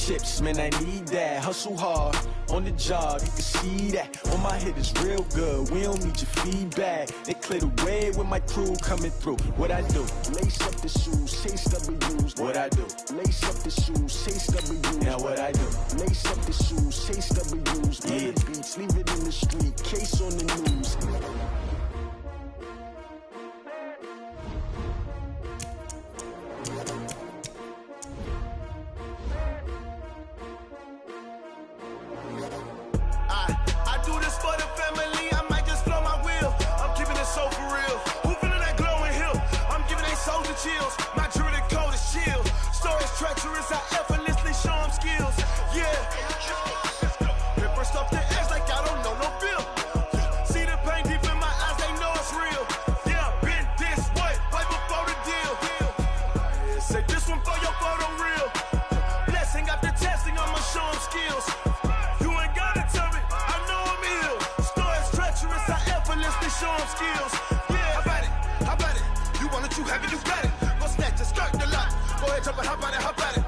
chips, man, I need that. Hustle hard, on the job, you can see that. On my head is real good, we don't need your feedback. They clear the way with my crew coming through. What I do? Lace up the shoes, chase W's. What I do? Lace up the shoes, chase W's. Now what I do? Lace up the shoes, chase W's. Yeah. The beats, leave it in the street, case on the news. I do this for the family, I might just blow my wheel. I'm keeping it so for real. Who feeling that glowing hill? I'm giving they soldier chills. My jewelry code is shield. Stories treacherous, I effortlessly show them skills. Yeah. Paper stuff the edge like I don't know no feel. See the pain deep in my eyes, they know it's real. Yeah, been this way, right before the deal. Say this one for your photo real. Blessing after testing, I'ma show them skills. You ain't gotta tell me, I know I'm ill. Stories treacherous, I effortlessly show them skills. Yeah, how about it? You want it, you have it, you got it. Go snatch it, start the lot. Go ahead, jump it, how about it?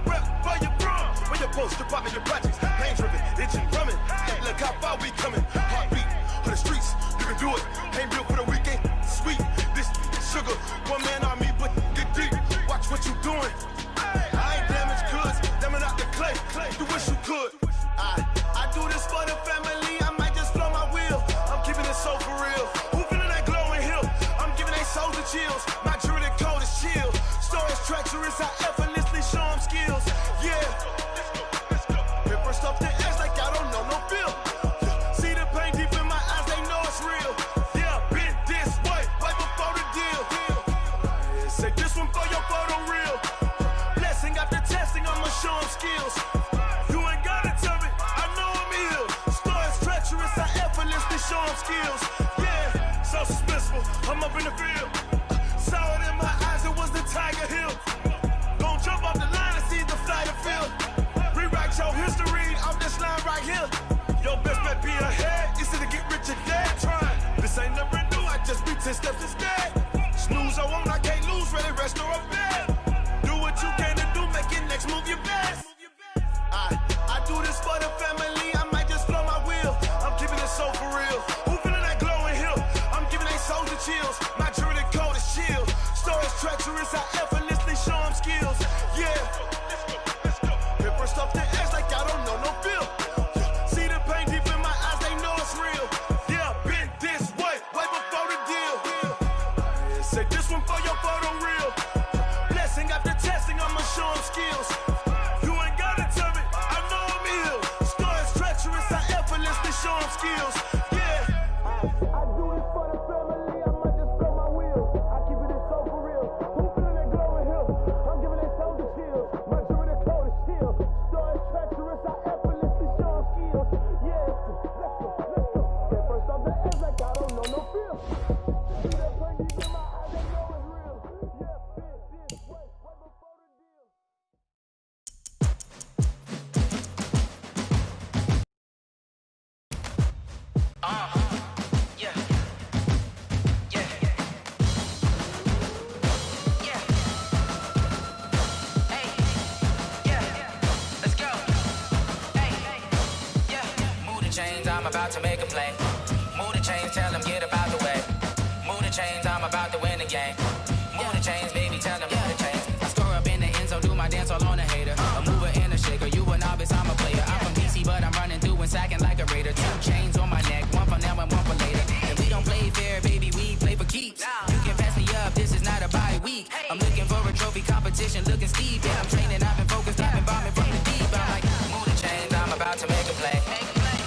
Rep for your bro, for your post, your pop, and your projects. Pain driven, itching, drumming. Look how far we coming. Heartbeat for the streets, you can do it. Ain't built for the weekend, sweet. This sugar, one man army, but get deep. Watch what you doing. I ain't damaged goods, damn it out the clay. You wish you could. I do this for the family, I might just blow my wheel. I'm keeping it so for real. Who feeling that glowing hill? I'm giving they soldier chills. My jewelry code is shield. Stories treacherous, I effortlessly show them skills. Yeah. Paper stuff the edge like I don't know no feel. See the pain deep in my eyes, they know it's real. Yeah, been this way, right before the deal. Say this one for your photo real. Blessing after testing, I'ma show them skills. You ain't gotta tell me, I know I'm ill. Stories treacherous, I effortlessly show them skills. Yeah, so suspenseful, I'm up in the field. Saw it in my eyes, it was the Tiger Hill. Gon' jump off the line and see the flight of field. Rewrite your history off this line right here. Your best bet be ahead, easy to get rich or dead. Trying, this ain't never new, I just be 10 steps instead. Snooze I won't, I can't lose, ready, rest or a bed. Do what you can to do, make your next move your best. I do this for the family, I might just blow my wheel. I'm keeping it so for real. Who feeling that glowing hill? I'm giving they soldier chills. My jewelry code is shield. Stories treacherous, I effortlessly show them skills. Yeah. Paper stuff the edge like I don't know no feel. See the pain deep in my eyes, they know it's real. Yeah, been this way, right before the deal. Say this one for your photo real. Blessing after testing, I'ma show them skills. You ain't gotta tell me, I know I'm ill. Stories treacherous, I effortlessly show them skills. Yeah. I do this for the family, I might just blow my wheel. I keep it so for real. Who feeling that glowing hill? I'm giving they soldier chills. My jewelry code is shield. Stories treacherous, I effortlessly show them skills. Yeah, let's go. Get first off the edge like I don't know no feel. See that pain deep in my eyes, they know it's real. Yeah, been this way, right before the deal. I'm about to make a play. Move the chains, tell them get up out the way. Move the chains, I'm about to win the game. Move the chains, baby, tell them move the chains. I score up in the end zone, do my dance all on a hater. A mover and a shaker, you a novice, I'm a player. I'm from DC, but I'm running through and sacking like a raider. 2 chains on my neck, one for now and one for later. And we don't play fair, baby, we play for keeps. You can pass me up, this is not a bye week. I'm looking for a trophy competition, looking steep. Yeah, I'm training, I've been focused, I've been bombing from the deep. I'm like, move the chains, I'm about to make a play.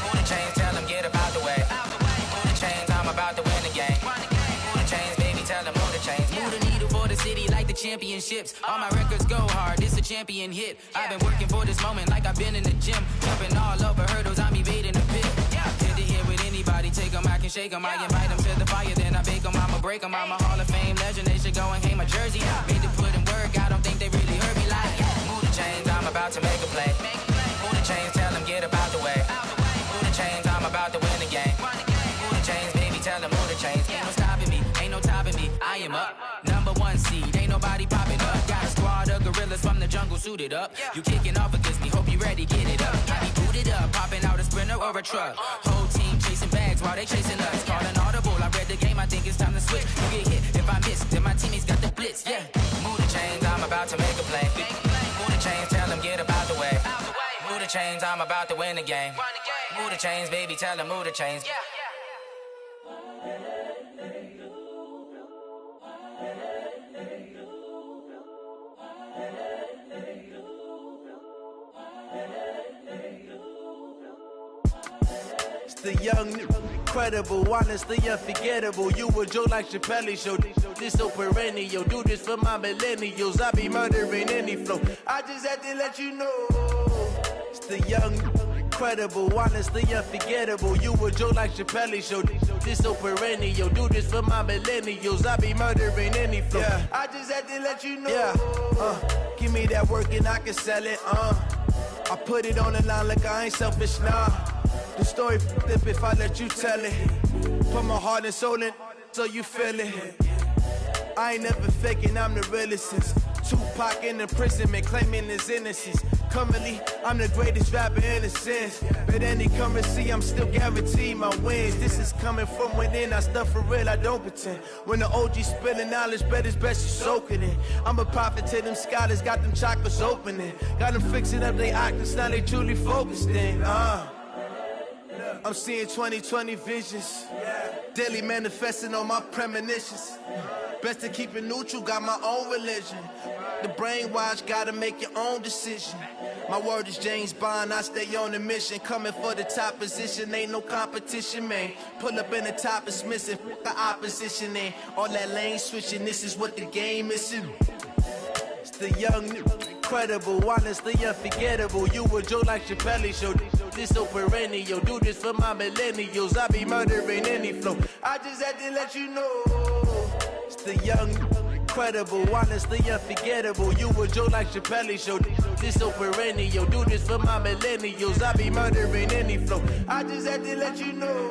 Move the chains, tell them get up out the way. Move the chains, I'm about to win the game. Move the chains, baby, tell them move the chains. Move the needle for the city like the championships. All my records go hard, this a champion hit. I've been working for this moment like I've been in the gym. Jumping all over hurdles, I'm evading the pit. Hit to hit with anybody, take them, I can shake them. I invite them to the fire, then I bake them, I'ma break them. I'm a Hall of Fame legend, they should go and hang my jersey. Made to put in work, I don't think they really heard me like. Move the chains, I'm about to make a play. Move the chains, tell them get up out the way. Move the chains, I'm about to win the game. Move the chains, baby, tell them move the chains. Ain't no stopping me, ain't no topping me, I am up. #1 seed, ain't nobody popping up. Got a squad of gorillas. gorillas from the jungle suited up. You kicking off against me, hope you ready, get it up. I be booted up, popping out a sprinter or a truck. Whole team chasing bags while they chasing us. Calling audible, I read the game, I think it's time to switch. You get hit if I miss, then my teammates got the blitz, yeah. Move the chains, I'm about to make a play. Move the chains, tell them get about the way. Move the chains, I'm about to win the game. Move the chains, baby, tell them move the chains. The young, incredible, honestly unforgettable. You a joke like Chappelle Show. This so perennial. Do this for my millennials. I be murdering any flow. I just had to let you know. It's the young, incredible, honestly unforgettable. You a joke like Chappelle Show. This so perennial. Do this for my millennials. I be murdering any flow. Yeah. I just had to let you know. Yeah. Give me that work and I can sell it. I put it on the line like I ain't selfish, nah. The story flip if I let you tell it. Put my heart and soul in so you feel it. I ain't never faking, I'm the realest since Tupac in imprisonment, claiming his innocence. Currently, I'm the greatest rapper in a sense. But any currency, I'm still guaranteed my wins. This is coming from within, I stuff for real, I don't pretend. When the OG spilling knowledge, bet it's best you soak it in. I'm a prophet to them scholars, got them chakras opening. Got them fixing up their octaves, now they truly focused in. I'm seeing 2020 visions. Daily manifesting on my premonitions. Best to keep it neutral, got my own religion. The brainwash, gotta make your own decision. My word is James Bond, I stay on the mission. Coming for the top position, ain't no competition, man. Pull up in the top, it's missing, the opposition, ain't all that lane switching, this is what the game is. It's the young, incredible, honestly unforgettable. You a joke like Chappelle Show. This so perennial. Do this for my millennials. I be murdering any flow. I just had to let you know. It's the young, incredible, honestly unforgettable. You a joke like Chappelle Show. This so perennial. Do this for my millennials. I be murdering any flow. I just had to let you know.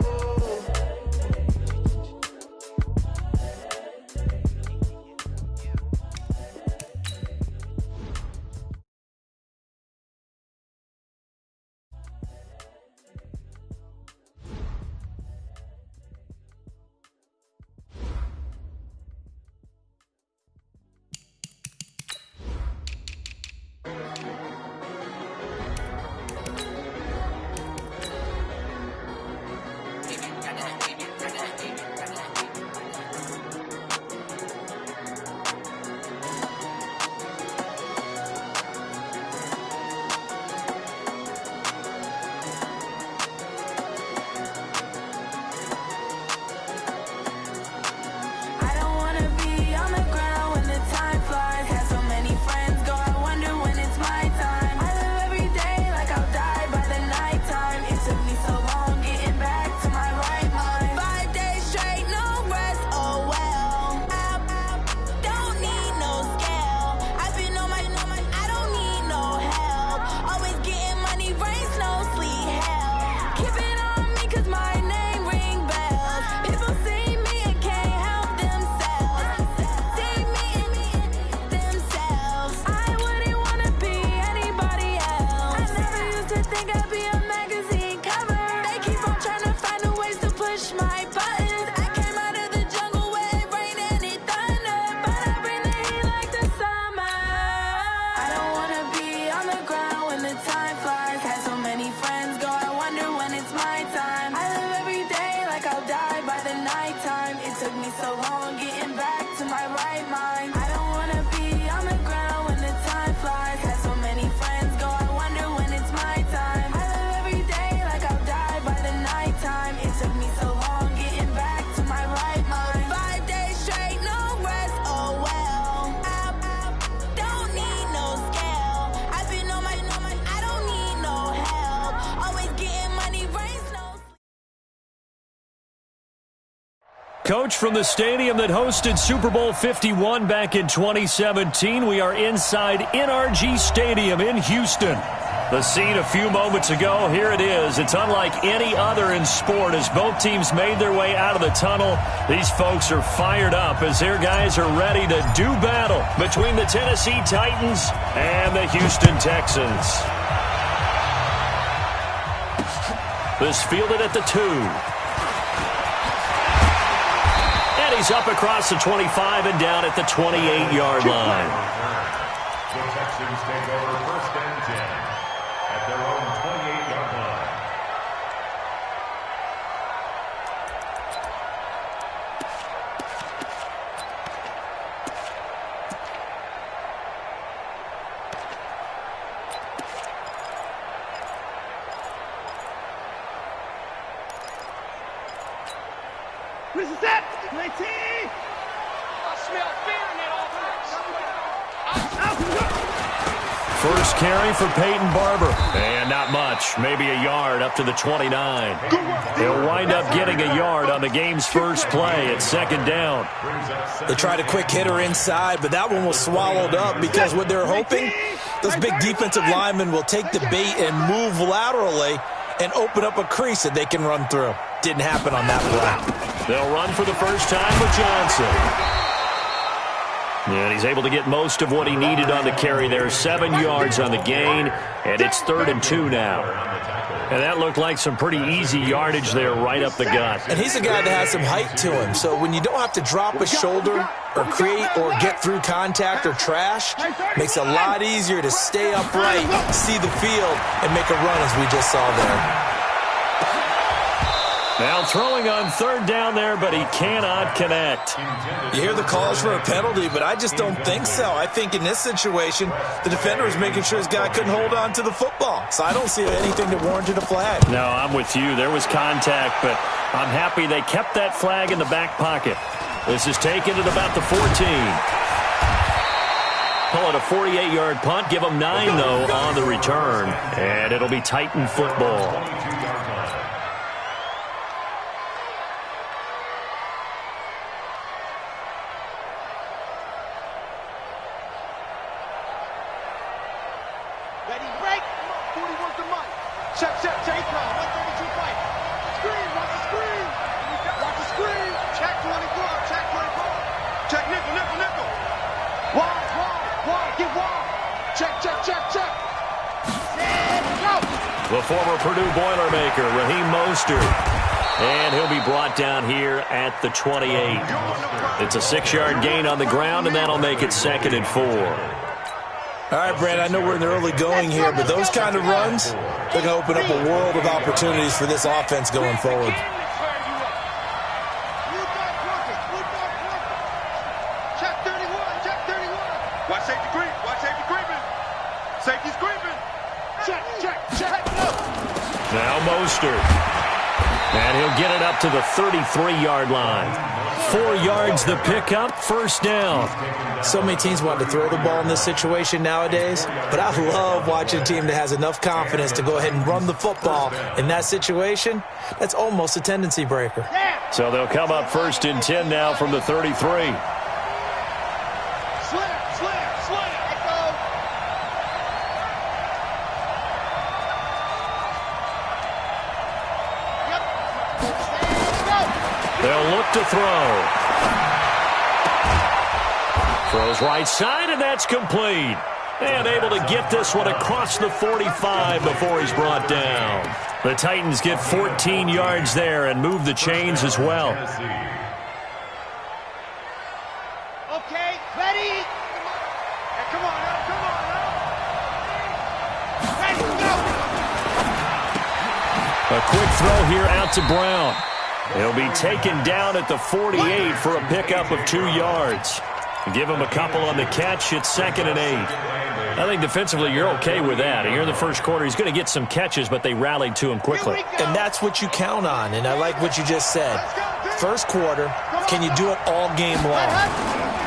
Coach, from the stadium that hosted Super Bowl 51 back in 2017, we are inside NRG Stadium in Houston. The scene a few moments ago, here it is. It's unlike any other in sport as both teams made their way out of the tunnel. These folks are fired up as their guys are ready to do battle between the Tennessee Titans and the Houston Texans. This fielded at the 2. And he's up across the 25 and down at the 28-yard line. The Texans take over 1st and 10 at their own 28-yard line. What is that? 19! I smell fear in that First carry for Peyton Barber. And not much. Maybe a yard up to the 29. He'll wind up getting a yard on the game's first play at 2nd down. They tried a quick hitter inside, but that one was swallowed up because what they're hoping, those big defensive linemen will take the bait and move laterally and open up a crease that they can run through. Didn't happen on that play. They'll run for the first time with Johnson. And he's able to get most of what he needed on the carry there. 7 yards on the gain, and it's 3rd and 2 now. And that looked like some pretty easy yardage there right up the gut. And he's a guy that has some height to him, so when you don't have to drop a shoulder or create or get through contact or trash, makes it a lot easier to stay upright, see the field, and make a run as we just saw there. Now throwing on 3rd down there, but he cannot connect. You hear the calls for a penalty, but I just don't think so. I think in this situation, the defender was making sure his guy couldn't hold on to the football. So I don't see anything that warranted a flag. No, I'm with you. There was contact, but I'm happy they kept that flag in the back pocket. This is taken at about the 14. Call it a 48-yard punt. Give them 9, though, on the return. And it'll be Titan football. The former Purdue Boilermaker, Raheem Mostert. And he'll be brought down here at the 28. It's a 6-yard gain on the ground, and that'll make it 2nd and 4. All right, Brad, I know we're in the early going here, but those kind of runs, they're going to open up a world of opportunities for this offense going forward. Now Mostert. And he'll get it up to the 33-yard line. 4 yards the pickup, 1st down. So many teams want to throw the ball in this situation nowadays, but I love watching a team that has enough confidence to go ahead and run the football. In that situation, that's almost a tendency breaker. So they'll come up 1st and 10 now from the 33. They'll look to throw. Throws right side, and that's complete. And able to get this one across the 45 before he's brought down. The Titans get 14 yards there and move the chains as well. Okay, ready? Come on up, come on up. Ready, go. A quick throw here out to Brown. He'll be taken down at the 48 for a pickup of 2 yards. Give him a couple on the catch. It's 2nd and 8. I think defensively you're okay with that. Here in the first quarter, he's going to get some catches, but they rallied to him quickly. And that's what you count on, and I like what you just said. First quarter, can you do it all game long?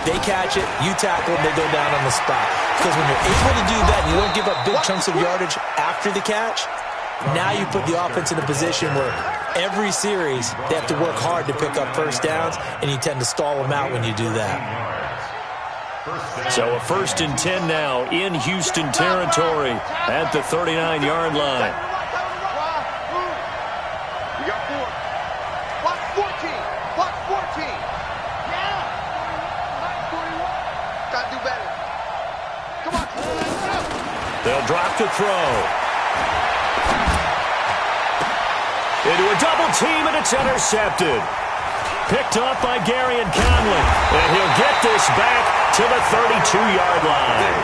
They catch it, you tackle them, they go down on the spot. Because when you're able to do that, and you don't give up big chunks of yardage after the catch, now you put the offense in a position where every series they have to work hard to pick up 1st downs, and you tend to stall them out when you do that. So a 1st and 10 now in Houston territory at the 39-yard line. We got 4. Block 14. Block 14. Yeah. Gotta do better. Come on. They'll drop to throw. Into a double team, and it's intercepted. Picked off by Gary and Conley. And he'll get this back to the 32-yard line.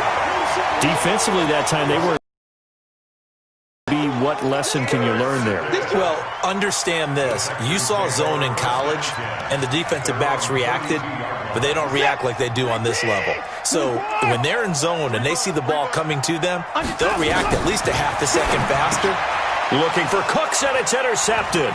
Defensively that time, they were... What lesson can you learn there? Well, understand this. You saw zone in college, and the defensive backs reacted, but they don't react like they do on this level. So when they're in zone and they see the ball coming to them, they'll react at least a half a second faster. Looking for Cooks, and it's intercepted.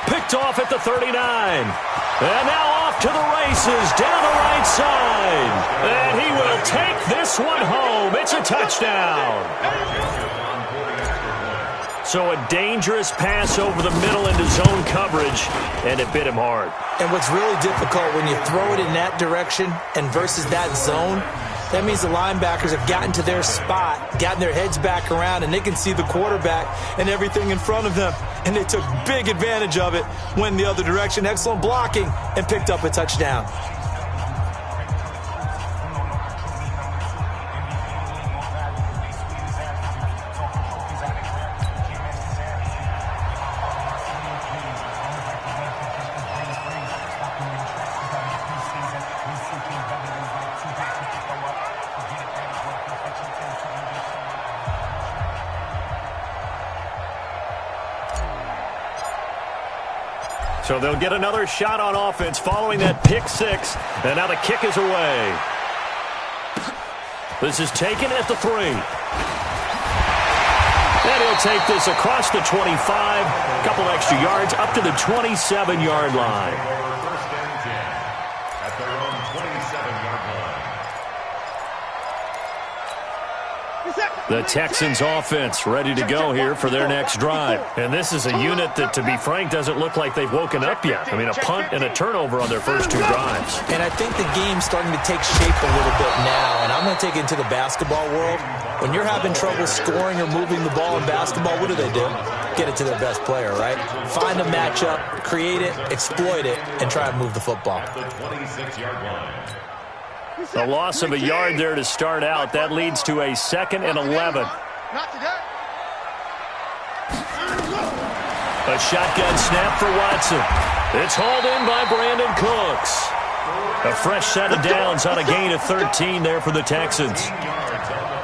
Picked off at the 39. And now off to the races down the right side. And he will take this one home. It's a touchdown. So a dangerous pass over the middle into zone coverage, and it bit him hard. And what's really difficult when you throw it in that direction and versus that zone, that means the linebackers have gotten to their spot, gotten their heads back around, and they can see the quarterback and everything in front of them. And they took big advantage of it, went the other direction, excellent blocking, and picked up a touchdown. So they'll get another shot on offense following that pick six. And now the kick is away. This is taken at the 3. And he'll take this across the 25. A couple extra yards up to the 27-yard line. First and 10 at their own 27-yard line. The Texans offense ready to go here for their next drive. And this is a unit that, to be frank, doesn't look like they've woken up yet. I mean, a punt and a turnover on their first 2 drives. And I think the game's starting to take shape a little bit now. And I'm going to take it into the basketball world. When you're having trouble scoring or moving the ball in basketball, what do? Get it to their best player, right? Find a matchup, create it, exploit it, and try and move the football. The 26-yard line. A loss of a yard there to start out. That leads to a 2nd and 11. A shotgun snap for Watson. It's hauled in by Brandon Cooks. A fresh set of downs on a gain of 13 there for the Texans.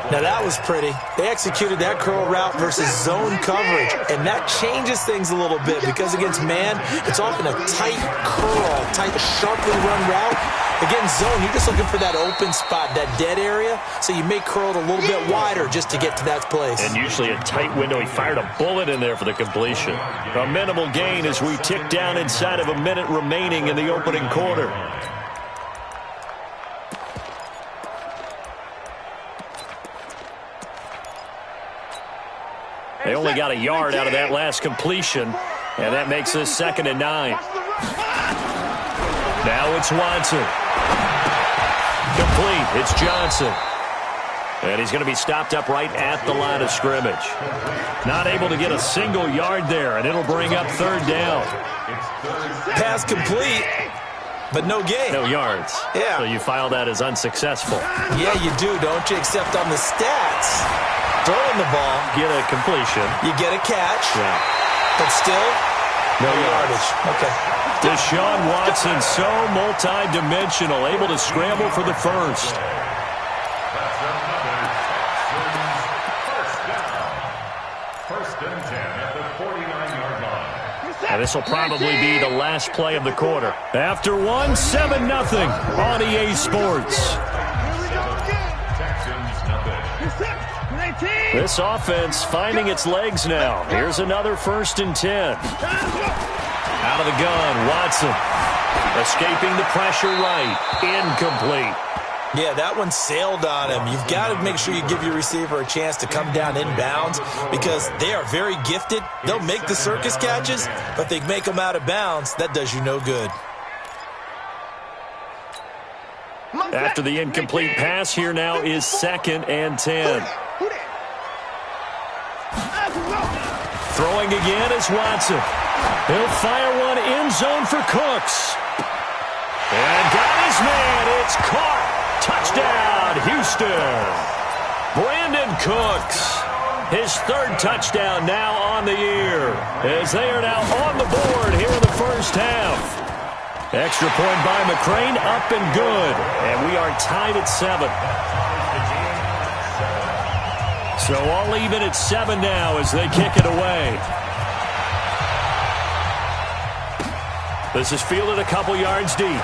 Now that was pretty. They executed that curl route versus zone coverage, and that changes things a little bit because against man, it's often a tight curl, tight, sharply run route. Against zone, you're just looking for that open spot, that dead area, so you may curl it a little bit wider just to get to that place. And usually a tight window. He fired a bullet in there for the completion. A minimal gain as we tick down inside of a minute remaining in the opening quarter. They only got a yard out of that last completion, and that makes this 2nd and 9. Now it's Watson. Complete. It's Johnson. And he's going to be stopped up right at the line of scrimmage. Not able to get a single yard there, and it'll bring up 3rd down. Pass complete, but no gain. No yards. Yeah. So you file that as unsuccessful. Yeah, you do, don't you? Except on the stats. Throwing the ball. Get a completion. You get a catch. Yeah. But still, no yardage. Okay. Deshaun Watson, so multi-dimensional, able to scramble for the first. That's another first and 10 at the 49-yard line. And this will probably be the last play of the quarter. After 1, 7-0 on EA Sports. This offense finding its legs now. Here's another 1st and 10. Out of the gun, Watson. Escaping the pressure right. Incomplete. Yeah, that one sailed on him. You've got to make sure you give your receiver a chance to come down inbounds because they are very gifted. They'll make the circus catches, but if they make them out of bounds, that does you no good. After the incomplete pass, here now is 2nd and 10. Throwing again is Watson. He'll fire one end zone for Cooks. And got his man. It's caught. Touchdown, Houston. Brandon Cooks. His 3rd touchdown now on the year, as they are now on the board here in the first half. Extra point by McCrane, up and good. And we are tied at 7. So all even at 7 now as they kick it away. This is fielded a couple yards deep.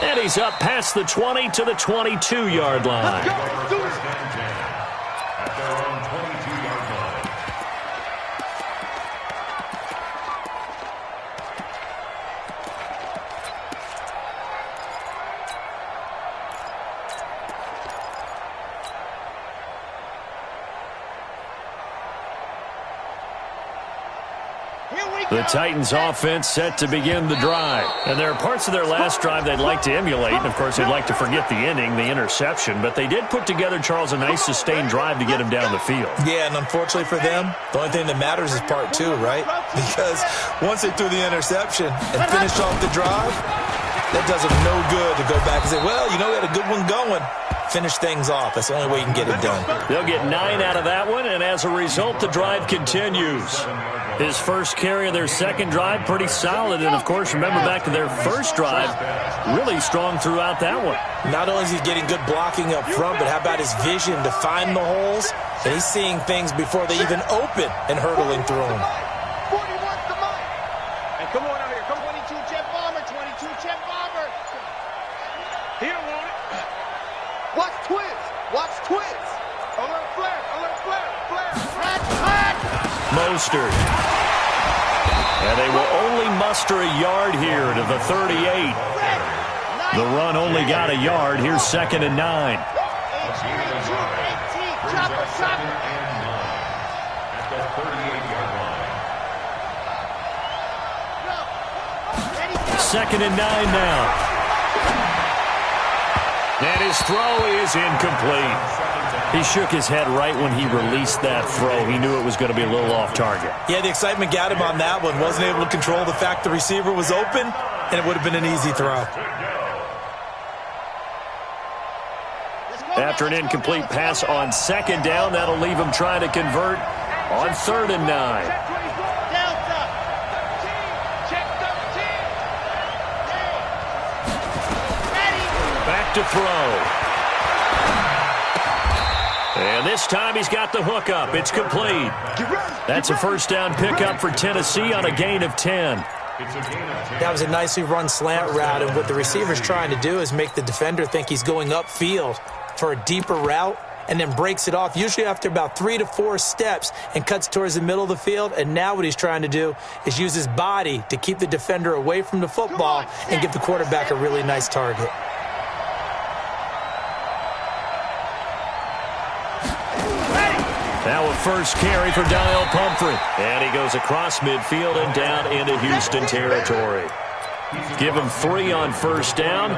And he's up past the 20 to the 22-yard line. At their own 22-yard line. The Titans offense set to begin the drive. And there are parts of their last drive they'd like to emulate. And, of course, they'd like to forget the ending, the interception. But they did put together, Charles, a nice sustained drive to get him down the field. Yeah, and unfortunately for them, the only thing that matters is part 2, right? Because once they threw the interception and finished off the drive, that does them no good to go back and say, well, you know, we had a good one going. Finish things off. That's the only way you can get it done. They'll get 9 out of that one, and as a result, the drive continues. His first carry of their second drive, pretty solid. And, of course, remember back to their first drive, really strong throughout that one. Not only is he getting good blocking up front, but how about his vision to find the holes? And he's seeing things before they even open and hurdling through them. 41's the mic. And come on out here. Come 22 Jet Bomber, 22 Jet Bomber. He don't want it. Watch Twiz. Watch Twiz. Alert flare. Alert flare. Flare. Flat. Mostert. And they will only muster a yard here to the 38. The run only got a yard. Here's 2nd and 9. At the 38-yard line. 2nd and 9 now. And his throw is incomplete. He shook his head right when he released that throw. He knew it was going to be a little off target. Yeah, the excitement got him on that one. Wasn't able to control the fact the receiver was open, and it would have been an easy throw. After an incomplete pass on 2nd down, that'll leave him trying to convert on 3rd and 9. Back to throw. And this time he's got the hook up. It's complete. That's a first down pickup for Tennessee on a gain of 10. That was a nicely run slant route, and what the receiver's trying to do is make the defender think he's going upfield for a deeper route and then breaks it off, usually after about 3 to 4 steps, and cuts towards the middle of the field. And now what he's trying to do is use his body to keep the defender away from the football and give the quarterback a really nice target. Now a first carry for Daniel Pumphrey. And he goes across midfield and down into Houston territory. Give him 3 on first down.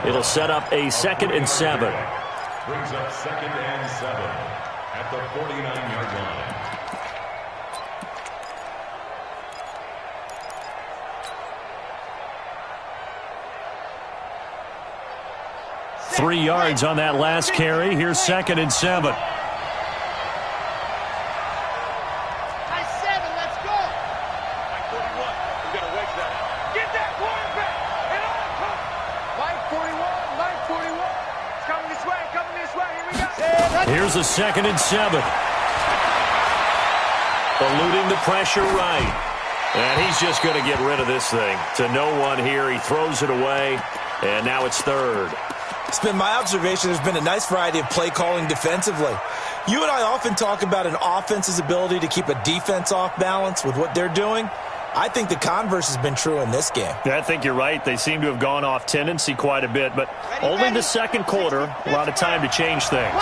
It'll set up a 2nd and 7. Brings up 2nd and 7 at the 49-yard line. Three yards on that last carry. Here's 2nd and 7. Here's a 2nd and 7. Eluding the pressure right. And he's just going to get rid of this thing. To no one here. He throws it away. And now it's 3rd. It's been my observation there's been a nice variety of play calling defensively. You and I often talk about an offense's ability to keep a defense off balance with what they're doing. I think the converse has been true in this game. Yeah, I think you're right. They seem to have gone off tendency quite a bit, but only the second quarter, a lot of time to change things.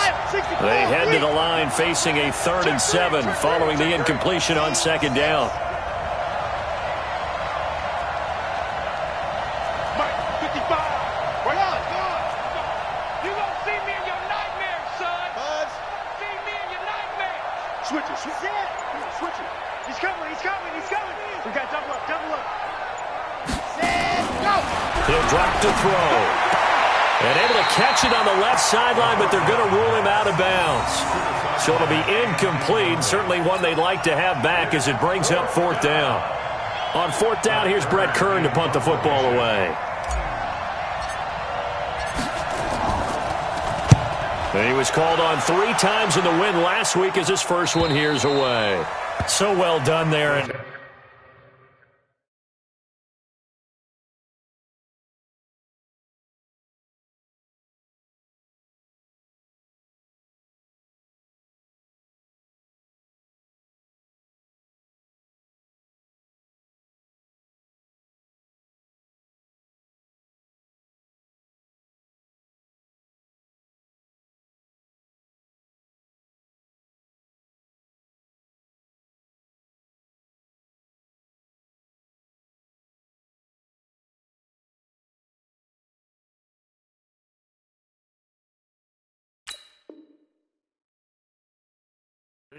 They head to the line facing a 3rd and 7 following the incompletion on 2nd down. Switch it. Switch it. Switch it. He's coming. He's coming. He's coming. We got double up. Double up. Go. He'll drop to throw. And able to catch it on the left sideline, but they're going to rule him out of bounds. So it'll be incomplete. Certainly one they'd like to have back as it brings up fourth down. On fourth down, here's Brett Kern to punt the football away. And he was called on 3 times in the win last week as his first one here's away. So well done there. And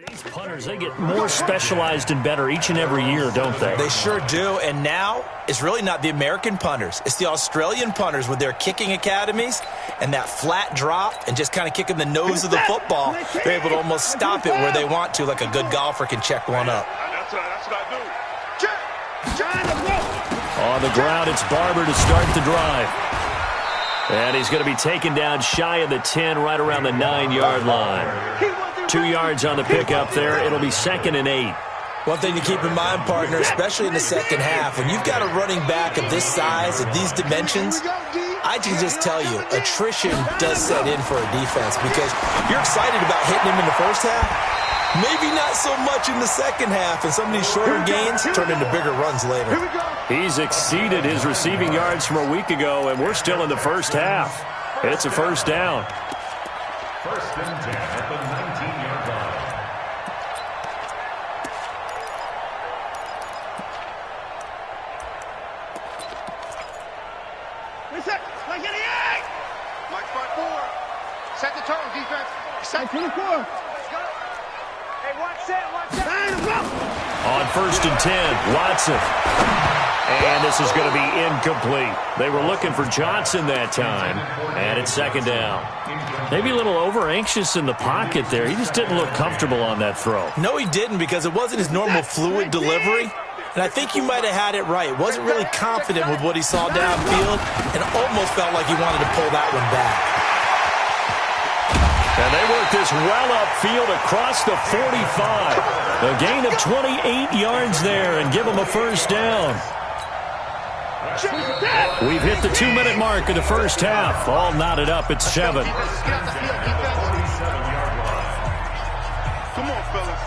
these punters, they get more specialized and better each and every year, don't they? They sure do. And now it's really not the American punters. It's the Australian punters with their kicking academies and that flat drop and just kind of kicking the nose of the football. They're able to almost stop it where they want to, like a good golfer can check one up. That's what I do. On the ground, it's Barber to start the drive. And he's going to be taken down shy of the 10, right around the 9-yard line. 2 yards on the pickup there. It'll be 2nd and 8. One thing to keep in mind, partner, especially in the second half, when you've got a running back of this size, of these dimensions, I can just tell you, attrition does set in for a defense because you're excited about hitting him in the first half. Maybe not so much in the second half, and some of these shorter gains turn into bigger runs later. He's exceeded his receiving yards from a week ago, and we're still in the first half. It's a first down. 1st and 10 at the 19-yard line. Mike front 4. Set the tone, defense. Set 24. Hey, watch that. On 1st and 10, Watson. And this is going to be incomplete. They were looking for Johnson that time, and it's 2nd down. Maybe a little over-anxious in the pocket there. He just didn't look comfortable on that throw. No, he didn't, because it wasn't his normal fluid delivery. And I think you might have had it right. Wasn't really confident with what he saw downfield, and almost felt like he wanted to pull that one back. And they work this well upfield across the 45. A gain of 28 yards there and give them a first down. We've hit the 2-minute mark of the first half. All knotted up at 7. Come on, fellas.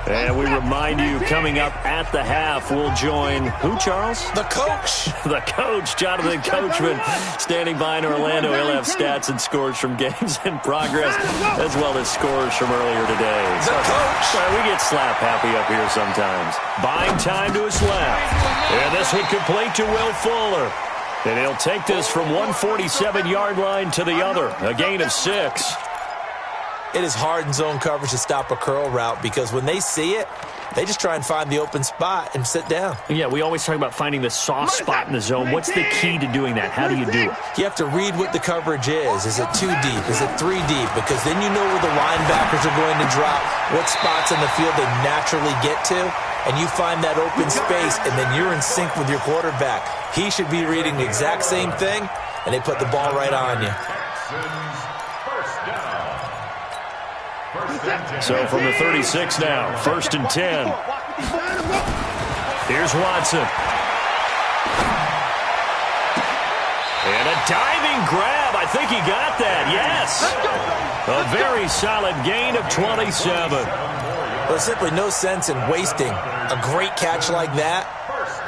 And we remind you, coming up at the half, we'll join who, Charles? The coach. The coach, Jonathan Coachman, standing by in Orlando. He'll have stats and scores from games in progress, as well as scores from earlier today. The coach. We get slap happy up here sometimes. Buying time to his left. And this one complete to Will Fuller. And he'll take this from 147-yard line to the other. A gain of 6. It is hard in zone coverage to stop a curl route because when they see it, they just try and find the open spot and sit down. Yeah, we always talk about finding the soft spot in the zone. What's the key to doing that? How do you do it? You have to read what the coverage is. Is it 2 deep? Is it 3 deep? Because then you know where the linebackers are going to drop, what spots in the field they naturally get to, and you find that open space, and then you're in sync with your quarterback. He should be reading the exact same thing, and they put the ball right on you. So from the 36 now, 1st and 10. Here's Watson. And a diving grab. I think he got that. Yes. A very solid gain of 27. There's simply no sense in wasting a great catch like that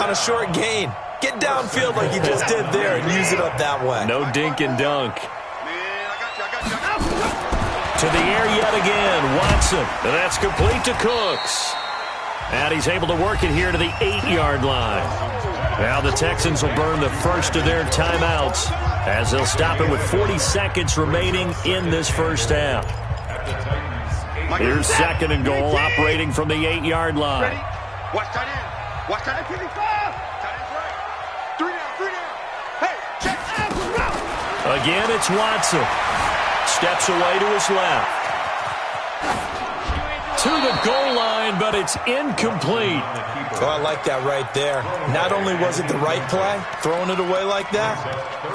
on a short gain. Get downfield like you just did there and use it up that way. No dink and dunk. To the air yet again, Watson. And that's complete to Cooks. And he's able to work it here to the 8-yard line. Now the Texans will burn the first of their timeouts as they'll stop it with 40 seconds remaining in this first half. Here's second and goal, operating from the 8-yard line. Watch tight end. Watch tight end. Tight end's right. 3 down. Hey, check. Again, it's Watson. Steps away to his left. To the goal line, but it's incomplete. Oh, I like that right there. Not only was it the right play, throwing it away like that,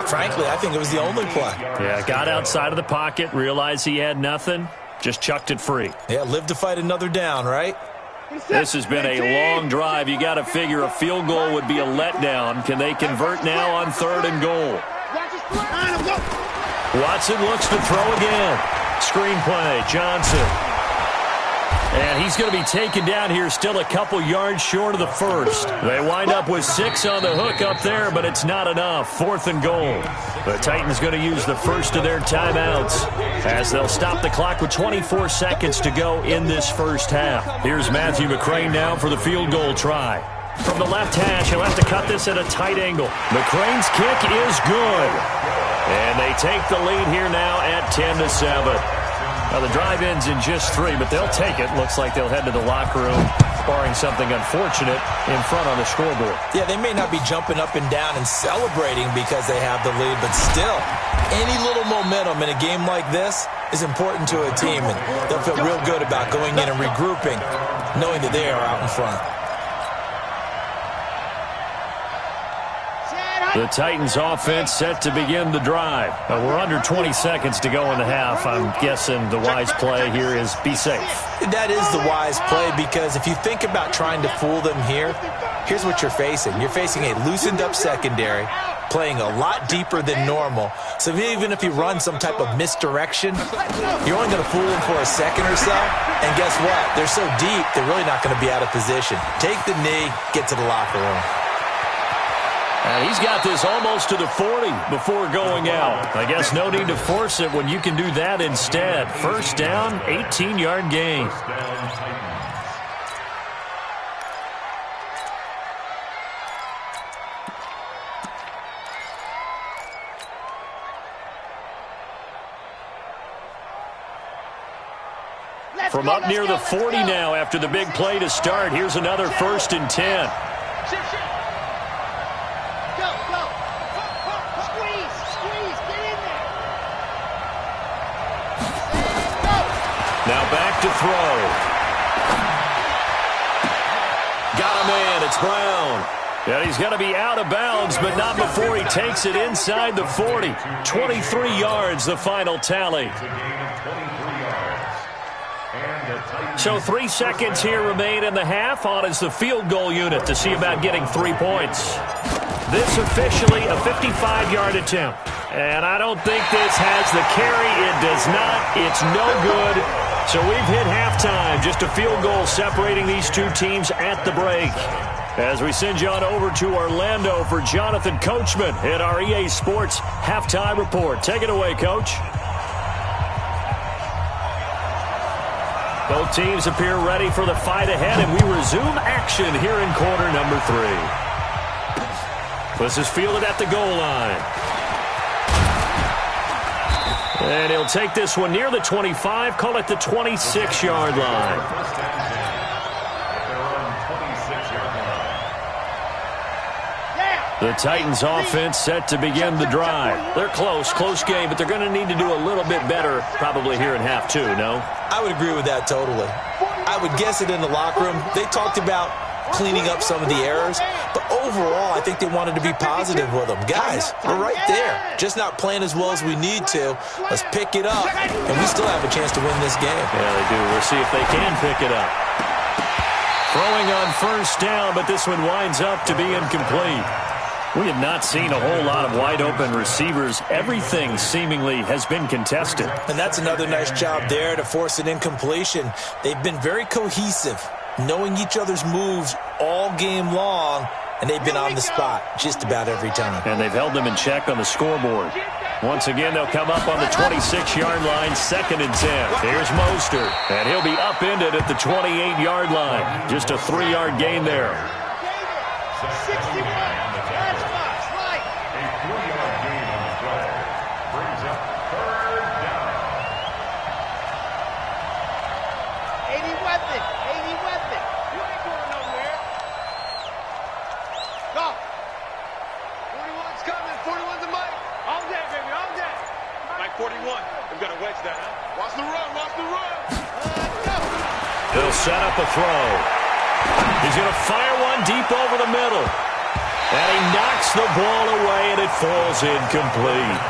frankly, I think it was the only play. Yeah, got outside of the pocket, realized he had nothing, just chucked it free. Yeah, live to fight another down, right? This has been a long drive. You got to figure a field goal would be a letdown. Can they convert now on 3rd and goal? Watson looks to throw again. Screenplay, Johnson. And he's going to be taken down here, still a couple yards short of the first. They wind up with 6 on the hook up there, but it's not enough. 4th and goal. The Titans going to use the first of their timeouts as they'll stop the clock with 24 seconds to go in this first half. Here's Matthew McCrane now for the field goal try. From the left hash, he'll have to cut this at a tight angle. McCrane's kick is good. And they take the lead here now at 10-7. Now, the drive ends in just 3, but they'll take it. Looks like they'll head to the locker room, barring something unfortunate in front on the scoreboard. Yeah, they may not be jumping up and down and celebrating because they have the lead, but still, any little momentum in a game like this is important to a team, and they'll feel real good about going in and regrouping, knowing that they are out in front. The Titans offense set to begin the drive. We're under 20 seconds to go in the half. I'm guessing the wise play here is be safe. That is the wise play, because if you think about trying to fool them here, here's what you're facing. You're facing a loosened up secondary, playing a lot deeper than normal. So even if you run some type of misdirection, you're only going to fool them for a second or so. And guess what? They're so deep, they're really not going to be out of position. Take the knee, get to the locker room. And he's got this almost to the 40 before going out. I guess no need to force it when you can do that instead. First down, 18-yard gain. From up near the 40 now after the big play to start. Here's another 1st and 10. Now back to throw. Got him in. It's Brown. And he's going to be out of bounds, but not before he takes it inside the 40. 23 yards, the final tally. So 3 seconds here remain in the half. On is the field goal unit to see about getting 3 points. This officially a 55-yard attempt. And I don't think this has the carry. It does not. It's no good. So we've hit halftime. Just a field goal separating these two teams at the break. As we send you on over to Orlando for Jonathan Coachman at our EA Sports Halftime Report. Take it away, Coach. Both teams appear ready for the fight ahead, and we resume action here in quarter number 3. This is fielded at the goal line. And he'll take this one near the 25, call it the 26-yard line. The Titans offense set to begin the drive. They're close game, but they're going to need to do a little bit better probably here in half 2, no? I would agree with that totally. I would guess it in the locker room. They talked about cleaning up some of the errors, but overall I think they wanted to be positive with them. Guys, we're right there. Just not playing as well as we need to. Let's pick it up, and we still have a chance to win this game. Yeah, they do. We'll see if they can pick it up. Throwing on first down, but this one winds up to be incomplete. We have not seen a whole lot of wide-open receivers. Everything seemingly has been contested. And that's another nice job there to force an incompletion. They've been very cohesive, knowing each other's moves all game long, and they've been on the spot just about every time. And they've held them in check on the scoreboard. Once again, they'll come up on the 26-yard line, 2nd and 10. Here's Mostert, and he'll be upended at the 28-yard line. Just a 3-yard gain there. 61. 41's a Mike. All day, baby, all day. Mike 41. We've got to wedge that, huh? Watch the run, watch the run. He'll set up a throw. He's going to fire one deep over the middle. And he knocks the ball away, and it falls incomplete.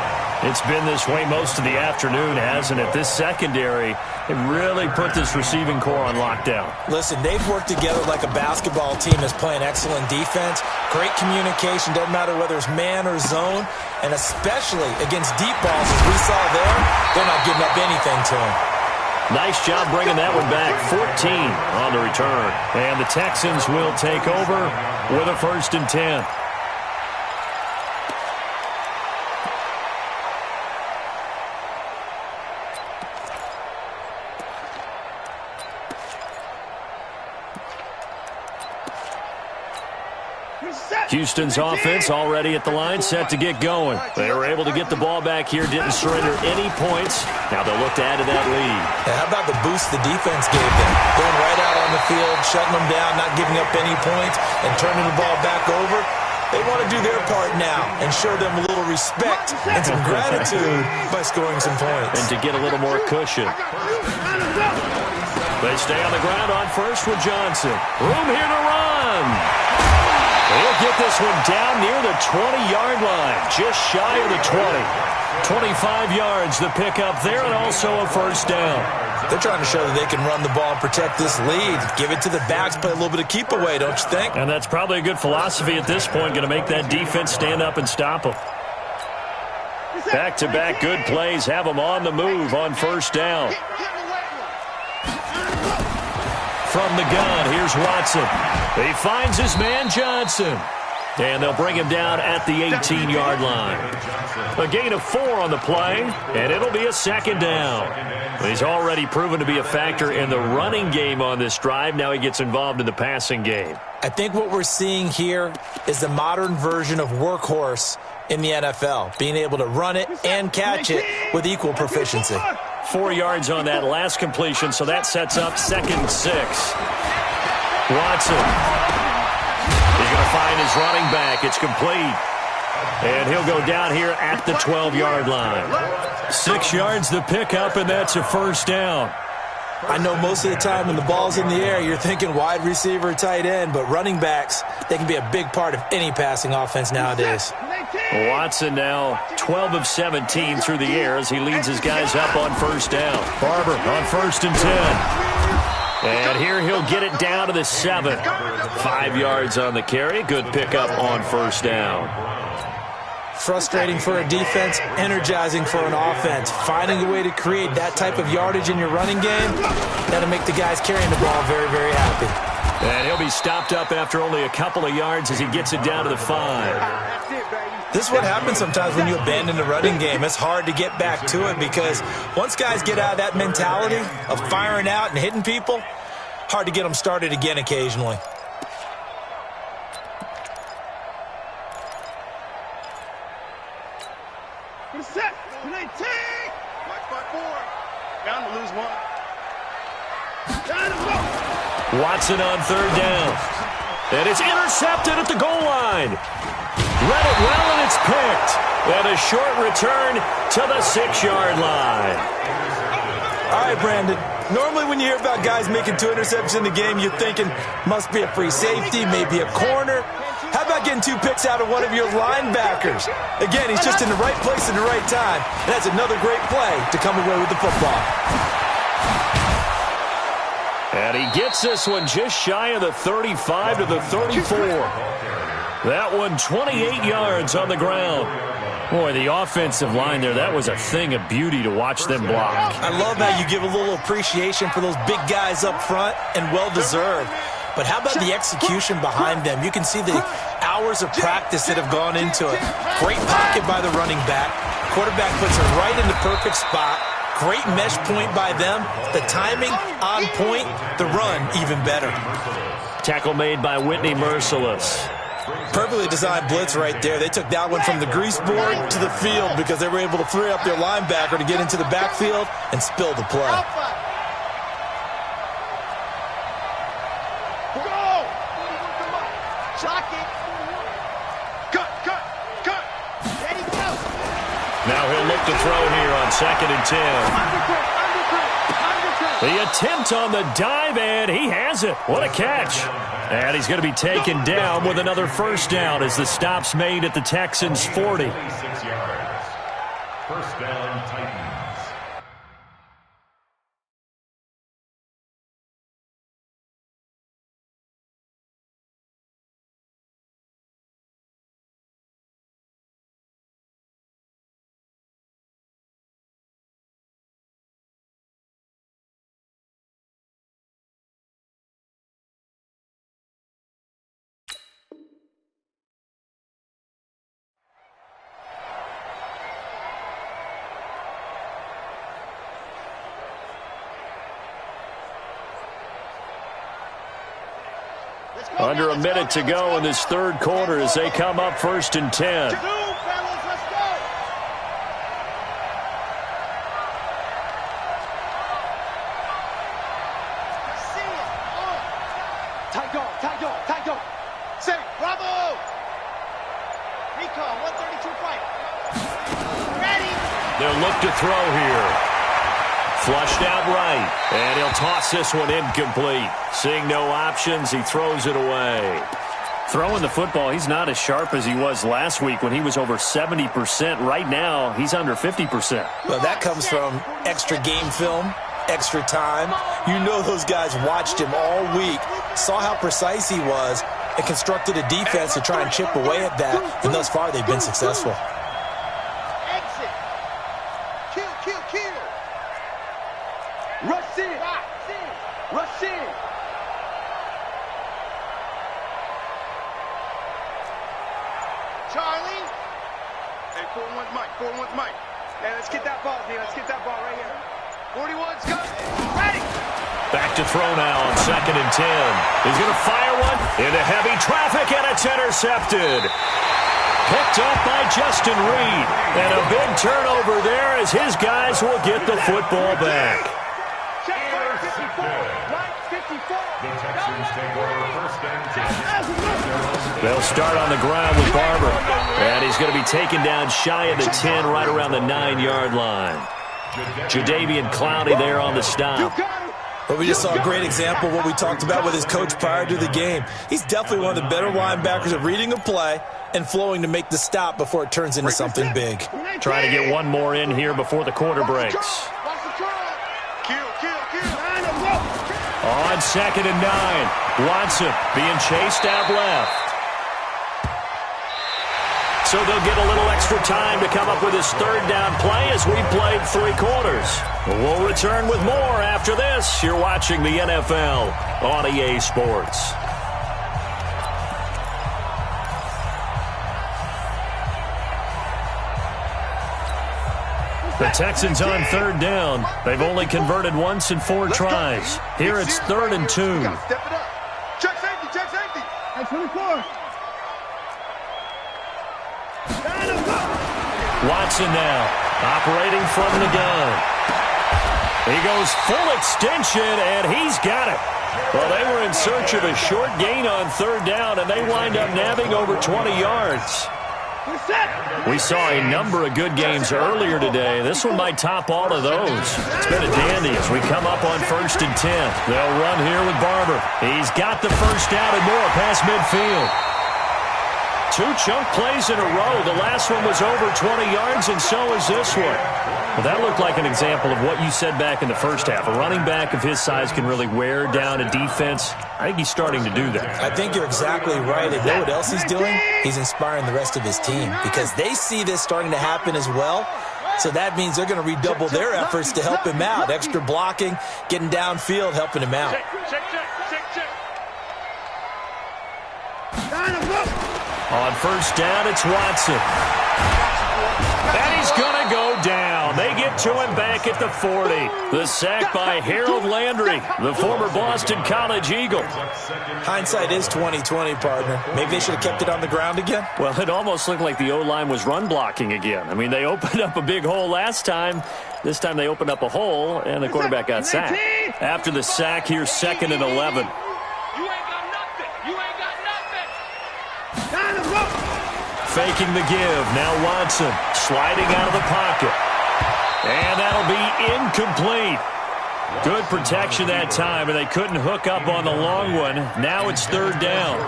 It's been this way most of the afternoon, hasn't it? This secondary, it really put this receiving core on lockdown. Listen, they've worked together like a basketball team that's playing excellent defense. Great communication, doesn't matter whether it's man or zone. And especially against deep balls, as we saw there, they're not giving up anything to him. Nice job bringing that one back. 14 on the return. And the Texans will take over with a 1st and 10. Houston's offense already at the line, set to get going. They were able to get the ball back here, didn't surrender any points. Now they'll look to add to that lead. Yeah, how about the boost the defense gave them? Going right out on the field, shutting them down, not giving up any points, and turning the ball back over. They want to do their part now and show them a little respect and some gratitude by scoring some points. And to get a little more cushion. They stay on the ground on first with Johnson. Room here to run. He'll get this one down near the 20-yard line, just shy of the 20. 25 yards the pickup there, and also a 1st down. They're trying to show that they can run the ball and protect this lead. Give it to the backs, play a little bit of keep away, don't you think? And that's probably a good philosophy at this point, going to make that defense stand up and stop them. Back-to-back good plays have them on the move on 1st down. From the gun, here's Watson. He finds his man Johnson. And they'll bring him down at the 18-yard line. A gain of 4 on the play, and it'll be a 2nd down. He's already proven to be a factor in the running game on this drive. Now he gets involved in the passing game. I think what we're seeing here is the modern version of workhorse in the NFL, being able to run it and catch it with equal proficiency. 4 yards on that last completion, so that sets up 2nd and 6. Watson. He's going to find his running back. It's complete. And he'll go down here at the 12-yard line. 6 yards the pickup, and that's a 1st down. I know most of the time when the ball's in the air, you're thinking wide receiver, tight end, but running backs, they can be a big part of any passing offense nowadays. Watson now 12 of 17 through the air as he leads his guys up on 1st down. Barber on 1st and 10. And here he'll get it down to the 7. 5 yards on the carry. Good pickup on 1st down. Frustrating for a defense, energizing for an offense. Finding a way to create that type of yardage in your running game, that'll make the guys carrying the ball very, very happy. And he'll be stopped up after only a couple of yards as he gets it down to the 5. This is what happens sometimes when you abandon the running game. It's hard to get back to it because once guys get out of that mentality of firing out and hitting people, hard to get them started again occasionally. Set. 19. Mike 5-4. Down to lose 1. Watson on 3rd down. And it's intercepted at the goal line. Read it well, and it's picked. And a short return to the 6-yard line. All right, Brandon. Normally when you hear about guys making 2 interceptions in the game, you're thinking must be a free safety, maybe a corner. How about getting 2 picks out of one of your linebackers? Again, he's just in the right place at the right time. And that's another great play to come away with the football. And he gets this one just shy of the 35 to the 34. That one 28 yards on the ground. Boy, the offensive line there, that was a thing of beauty to watch them block. I love how you give a little appreciation for those big guys up front, and well-deserved. But how about the execution behind them? You can see the hours of practice that have gone into it. Great pocket by the running back. Quarterback puts it right in the perfect spot. Great mesh point by them. The timing on point. The run even better. Tackle made by Whitney Merciless. Perfectly designed blitz right there. They took that one from the grease board to the field because they were able to free up their linebacker to get into the backfield and spill the play. Now he'll look to throw here on 2nd and 10. The attempt on the dive, and he has it. What a catch. And he's going to be taken down with another first down as the stop's made at the Texans' 40. 26 yards. First down, Titans. Under a minute to go in this third quarter as they come up 1st and 10. Tight go. Say, bravo! Recon, 132 fight. Ready! They'll look to throw here. Flushed out right, and he'll toss this one incomplete. Seeing no options, he throws it away. Throwing the football, he's not as sharp as he was last week when he was over 70%. Right now, he's under 50%. Well, that comes from extra game film, extra time. You know those guys watched him all week, saw how precise he was, and constructed a defense to try and chip away at that, and thus far they've been successful. Exit. Kill. Rush in. Charlie. Hey, 4-1's Mike. Hey, let's get that ball, D. Let's get that ball right here. 41's coming. Ready. Back to throw now on 2nd and 10. He's going to fire one into heavy traffic, and it's intercepted. Picked up by Justin Reed. And a big turnover there as his guys will get the football back. The Texans take over 1st and 10. They'll start on the ground with Barber. And he's going to be taken down shy of the 10, right around the 9-yard line. Jadeveon Clowney there on the stop. But we just saw a great example of what we talked about with his coach prior to the game. He's definitely one of the better linebackers at reading a play and flowing to make the stop before it turns into something big. Trying to get one more in here before the quarter breaks. On 2nd and 9, Watson being chased out left. So they'll get a little extra time to come up with his 3rd down play as we played 3 quarters. We'll return with more after this. You're watching the NFL on EA Sports. The Texans on 3rd down. They've only converted once in 4 tries. Here it's 3rd and 2. Step it up. Check safety. Hey, 24. Watson now, operating from the gun. He goes full extension, and he's got it. Well, they were in search of a short gain on 3rd down, and they wind up nabbing over 20 yards. We saw a number of good games earlier today. This one might top all of those. It's been a dandy as we come up on 1st and 10. They'll run here with Barber. He's got the first down and more past midfield. 2 chunk plays in a row. The last one was over 20 yards, and so is this one. Well, that looked like an example of what you said back in the first half. A running back of his size can really wear down a defense. I think he's starting to do that. I think you're exactly right. And you know what else he's doing? He's inspiring the rest of his team because they see this starting to happen as well. So that means they're going to redouble their efforts to help him out. Extra blocking, getting downfield, helping him out. Check. On 1st down, it's Watson. And he's going to go down. They get to him back at the 40. The sack by Harold Landry, the former Boston College Eagle. Hindsight is 20/20, partner. Maybe they should have kept it on the ground again. Well, it almost looked like the O-line was run blocking again. I mean, they opened up a big hole last time. This time they opened up a hole, and the quarterback got sacked. After the sack, here's 2nd and 11. faking the give. Now Watson sliding out of the pocket. And that'll be incomplete. Good protection that time, and they couldn't hook up on the long one. Now it's third down.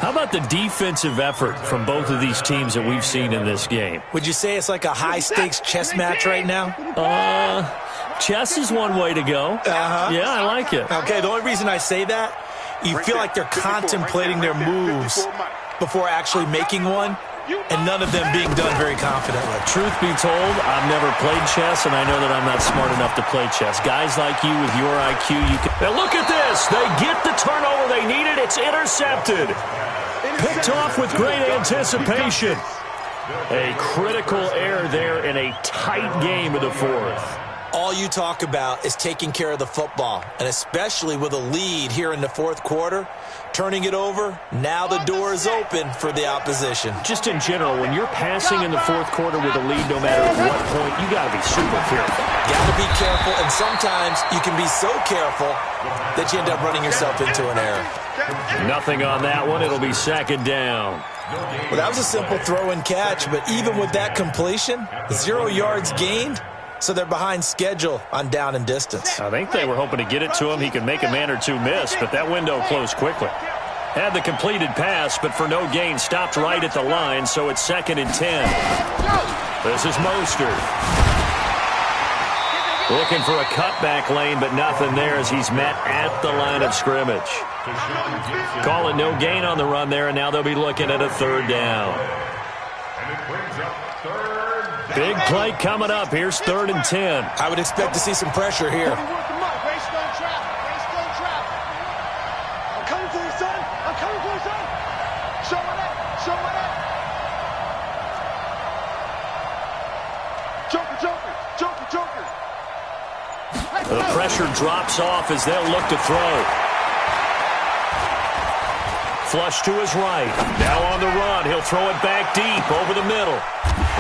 How about the defensive effort from both of these teams that we've seen in this game? Would you say it's like a high-stakes chess match right now? Chess is one way to go. Yeah, I like it. Okay, the only reason I say that, you feel like they're contemplating their moves before actually making one, and none of them being done very confidently. Truth be told, I've never played chess, and I know that I'm not smart enough to play chess. Guys like you with your IQ, you can... Now look at this. They get the turnover they needed. It's intercepted. Picked off with great anticipation. A critical error there in a tight game of the fourth. All you talk about is taking care of the football, and especially with a lead here in the fourth quarter, turning it over, now the door is open for the opposition. Just in general, when you're passing in the fourth quarter with a lead, no matter what point, you got to be super careful. Got to be careful, and sometimes you can be so careful that you end up running yourself into an error. Nothing on that one. It'll be second down. Well, that was a simple throw and catch, but even with that completion, 0 yards gained. So they're behind schedule on down and distance. I think they were hoping to get it to him. He could make a man or two miss, but that window closed quickly. Had the completed pass, but for no gain, stopped right at the line, so it's 2nd and 10. This is Mostert. Looking for a cutback lane, but nothing there as he's met at the line of scrimmage. Calling no gain on the run there, and now they'll be looking at a third down. Big play coming up. Here's 3rd and 10. I would expect to see some pressure here. I'm coming for you, son. I'm coming for you, son. Show it up. Show it up. Joker, Joker, Joker, Joker. The pressure drops off as they'll look to throw. Flush to his right. Now on the run. He'll throw it back deep over the middle.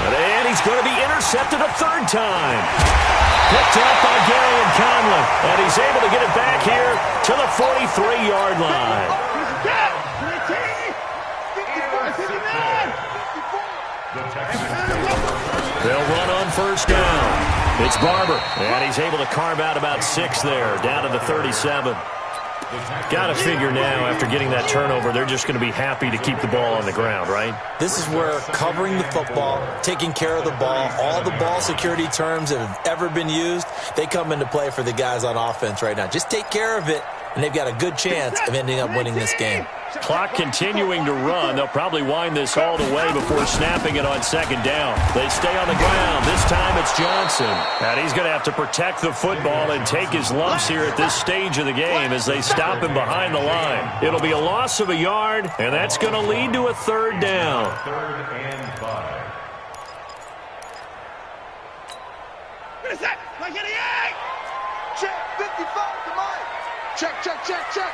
And he's going to be intercepted a third time. Picked up by Gary and Conley. And he's able to get it back here to the 43-yard line. They'll run on first down. It's Barber. And he's able to carve out about 6 there, down to the 37. Got to figure now, after getting that turnover, they're just going to be happy to keep the ball on the ground, right? This is where covering the football, taking care of the ball, all the ball security terms that have ever been used, they come into play for the guys on offense right now. Just take care of it, and they've got a good chance of ending up winning this game. Clock continuing to run. They'll probably wind this all the way before snapping it on 2nd down. They stay on the ground. This time it's Johnson. And he's going to have to protect the football and take his lumps here at this stage of the game as they stop him behind the line. It'll be a loss of a yard, and that's going to lead to a 3rd down. 3rd and 5. What is that? Check, 55 to mine. Check, check, check, check.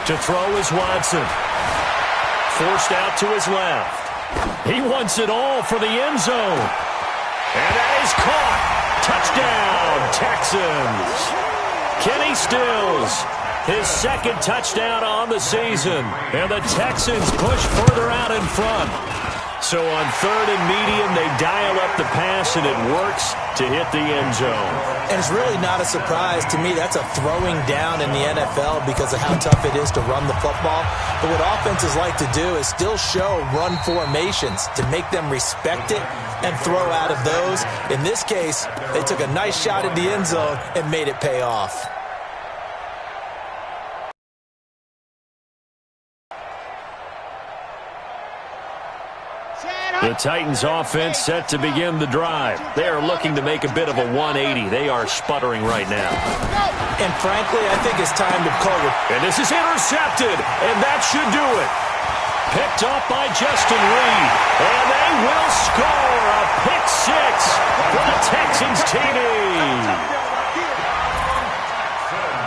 To throw is Watson. Forced out to his left. He wants it all for the end zone. And that is caught. Touchdown, Texans. Kenny Stills, his 2nd touchdown on the season. And the Texans push further out in front. So on 3rd and medium, they dial up the pass, and it works to hit the end zone. And it's really not a surprise to me. That's a throwing down in the NFL because of how tough it is to run the football. But what offenses like to do is still show run formations to make them respect it and throw out of those. In this case, they took a nice shot at the end zone and made it pay off. The Titans offense set to begin the drive. They are looking to make a bit of a 180. They are sputtering right now. And frankly, I think it's time to call it. And this is intercepted, and that should do it. Picked up by Justin Reed, and they will score a pick 6 for the Texans TD.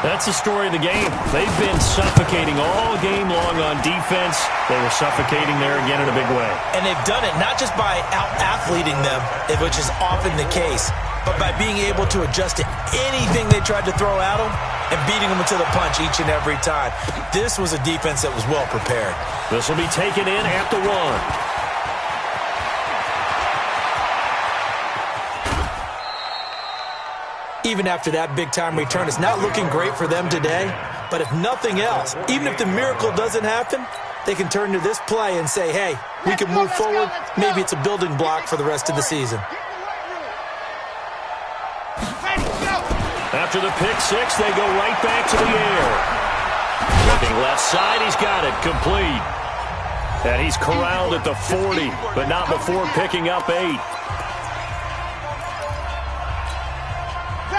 That's the story of the game. They've been suffocating all game long on defense. They were suffocating there again in a big way. And they've done it not just by out-athleting them, which is often the case, but by being able to adjust to anything they tried to throw at them and beating them to the punch each and every time. This was a defense that was well prepared. This will be taken in at the 1. even after that big-time return. It's not looking great for them today, but if nothing else, even if the miracle doesn't happen, they can turn to this play and say, hey, we can move forward. Maybe it's a building block for the rest of the season. After the pick six, they go right back to the air. Looking left side, he's got it, complete. And he's corralled at the 40, but not before picking up 8.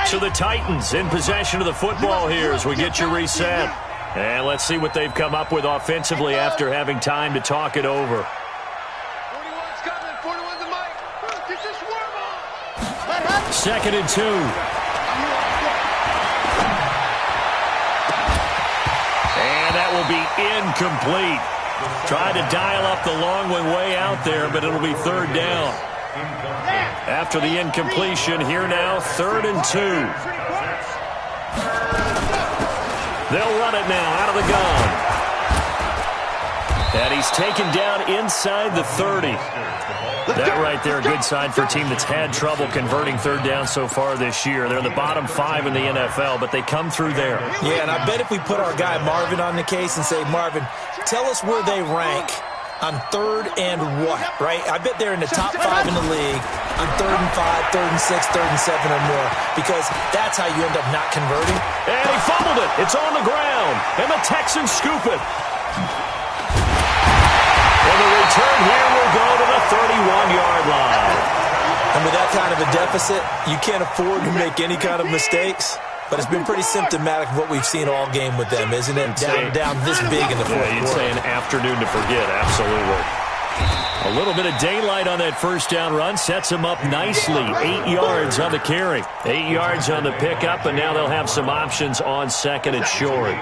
So the Titans in possession of the football here as we get you reset. And let's see what they've come up with offensively after having time to talk it over. 41's coming. 41's the mic. Get this worm on. 2nd and 2. And that will be incomplete. Tried to dial up the long one way out there, but it'll be 3rd down. After the incompletion, here now, 3rd and 2. They'll run it now out of the gun. And he's taken down inside the 30. That right there, a good sign for a team that's had trouble converting 3rd down so far this year. They're in the bottom 5 in the NFL, but they come through there. Yeah, and I bet if we put our guy Marvin on the case and say, Marvin, tell us where they rank on 3rd and what, right? I bet they're in the top 5 in the league on 3rd and 5, 3rd and 6, 3rd and 7 or more, because that's how you end up not converting. And he fumbled it. It's on the ground, and the Texans scoop it. And the return here will go to the 31-yard line. And with that kind of a deficit, you can't afford to make any kind of mistakes. But it's been pretty symptomatic of what we've seen all game with them, isn't it? Down this big in the fourth quarter. You'd say an afternoon to forget, absolutely. A little bit of daylight on that first down run sets them up nicely. 8 yards on the carry. 8 yards on the pickup, and now they'll have some options on 2nd and short.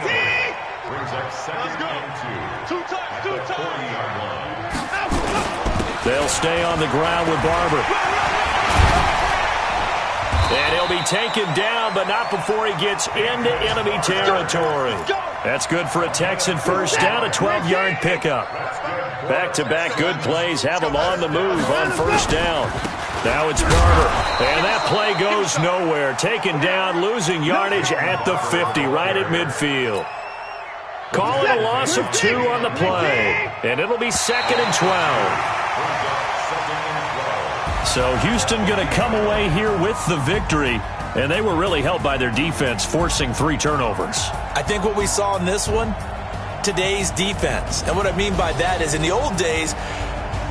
Brings up 2nd and 2. 2 times, 2 times. They'll stay on the ground with Barber. And he'll be taken down, but not before he gets into enemy territory. That's good for a Texan first down, a 12-yard pickup. Back-to-back good plays have him on the move on first down. Now it's Barber, and that play goes nowhere. Taken down, losing yardage at the 50, right at midfield. Call it a loss of 2 on the play, and it'll be 2nd and 12. So Houston going to come away here with the victory, and they were really helped by their defense, forcing 3 turnovers. I think what we saw in this one, today's defense. And what I mean by that is in the old days,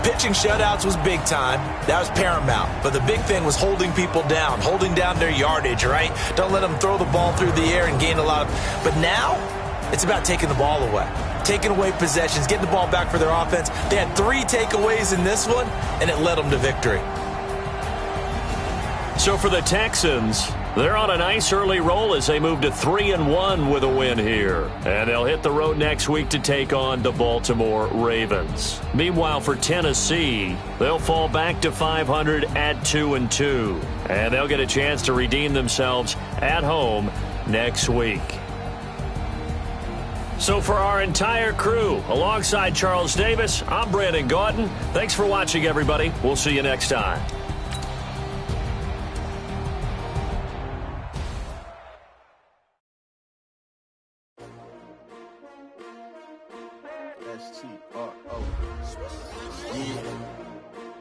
pitching shutouts was big time. That was paramount. But the big thing was holding people down, holding down their yardage, right? Don't let them throw the ball through the air and gain a lot of... But now, it's about taking the ball away. Taking away possessions, getting the ball back for their offense. They had 3 takeaways in this one, and it led them to victory. So for the Texans, they're on a nice early roll as they move to 3-1 with a win here. And they'll hit the road next week to take on the Baltimore Ravens. Meanwhile, for Tennessee, they'll fall back to 500 at 2-2. And they'll get a chance to redeem themselves at home next week. So for our entire crew, alongside Charles Davis, I'm Brandon Gaudin. Thanks for watching, everybody. We'll see you next time.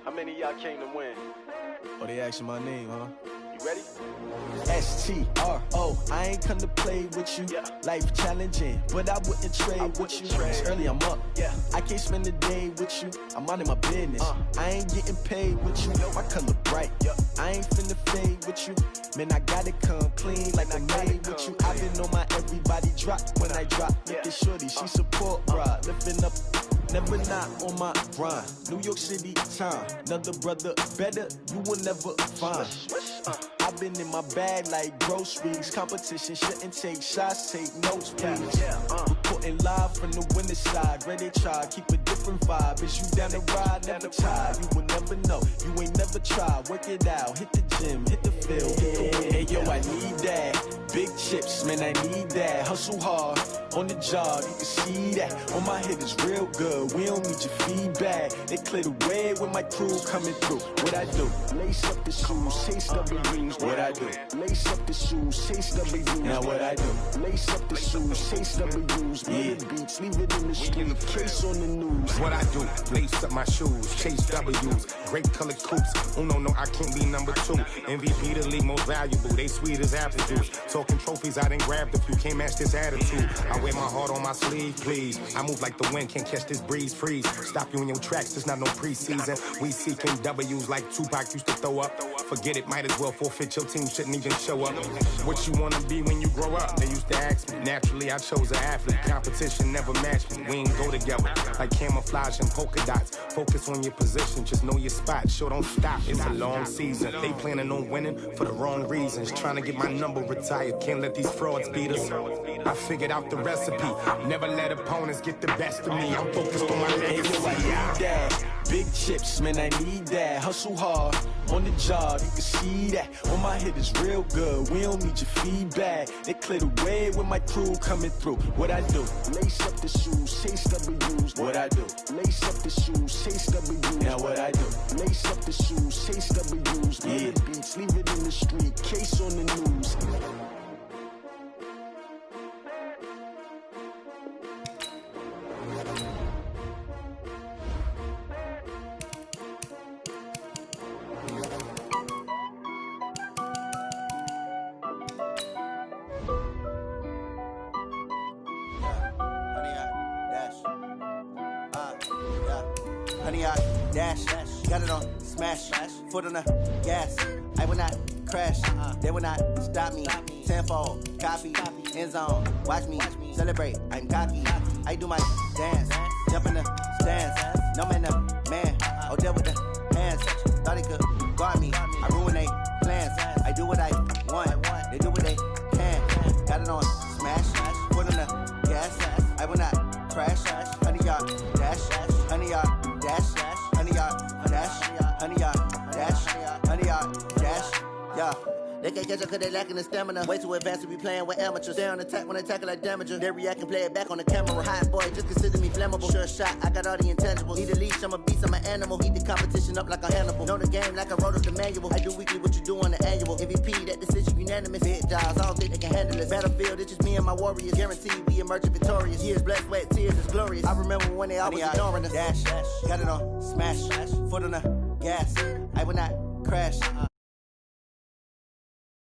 How many of y'all came to win? Oh, they asking my name, huh? You ready? S-T-R-O, I ain't come to play with you. Yeah. Life challenging, but I wouldn't trade with you. It's early, I'm up. Yeah. I can't spend the day with you. I'm minding my business. I ain't getting paid with you. My color bright. I ain't finna fade with you. Man, I gotta come clean like I made with you. I've been on my everybody drop when I drop. Look at shorty, she support rod. Lifting up, never not on my grind. New York City time. Another brother better, you will never find. I've been in my bag like groceries. Competition shouldn't take shots, take notes, please. Reporting live from the winter side. Ready to try, keep a different vibe. Is you down the ride, never tired. You will never know, you ain't never tried. Work it out, hit the gym, hit the field, hit the win. Hey yo, I need that. big chips, man, I need that. Hustle hard on the job, you can see that. On my head is real good, we don't need your feedback. They clear the way with my crew coming through. What I do? Lace up the shoes, chase W's. What I do? Lace up the shoes, chase W's. Now what I do? Lace up the shoes, chase W's. Yeah, beats, leave it in the street, case on the news. What I do? Lace up my shoes, chase W's. Great colored coops. Oh no, I can't be number 2. MVP the league most valuable. They sweet as apple juice. Talking trophies, I done grabbed a few. Can't match this attitude. I wear my heart on my sleeve, please. I move like the wind, can't catch this breeze. Freeze. Stop you in your tracks. There's not no preseason. We seeking W's like Tupac used to throw up. Forget it, might as well forfeit. Your team shouldn't even show up. What you wanna be when you grow up? They used to ask me. Naturally, I chose an athlete. Competition never matched me. We ain't go together like camouflage and polka dots. Focus on your position, just know your spot. Sure, don't stop. It's a long season. They planning on winning for the wrong reasons. Trying to get my number retired. Can't let these frauds beat us. I figured out the recipe. Never let opponents get the best of me. I'm focused on my legacy. Big chips, man, I need that. Hustle hard on the job, you can see that. On my head is real good, we don't need your feedback. They clear the way with my crew coming through. What I do? Lace up the shoes, chase W's. What I do? Lace up the shoes, chase W's. Now what I do? Lace up the shoes, chase W's. Yeah, beats, leave it in the street, case on the news. Honey, I dash, got it on smash, foot on the gas. I will not crash, they will not stop me. Tenfold, copy, end zone, watch me celebrate. I'm cocky, I do my dance, jump in the stands. No man, the man, oh there with the hands. Thought he could guard me, I ruin they plans. I do what I want, they do what they can. Got it on smash, foot on the gas. I will not crash, honey, y'all dash, honey, y'all dash, honey, y'all dash, honey, y'all dash, honey, y'all dash, yeah. They can't catch up cause they lacking the stamina. Way too advanced to be playing with amateurs. Stay on attack when they tackle like damager. They react and play it back on the camera. Hot boy, just consider me flammable. Sure shot, I got all the intangibles. Need a leash, I'm a beast, I'm an animal. Eat the competition up like a Hannibal. Know the game like I wrote up the manual. I do weekly what you do on the annual. MVP, that decision unanimous. Big jobs, I don't think they can handle it. Battlefield, it's just me and my warriors. Guaranteed we emerge victorious. Years, blood, sweat, tears, it's glorious. I remember when they always ignoring us. Dash, got it on smash, foot on the gas. I will not crash.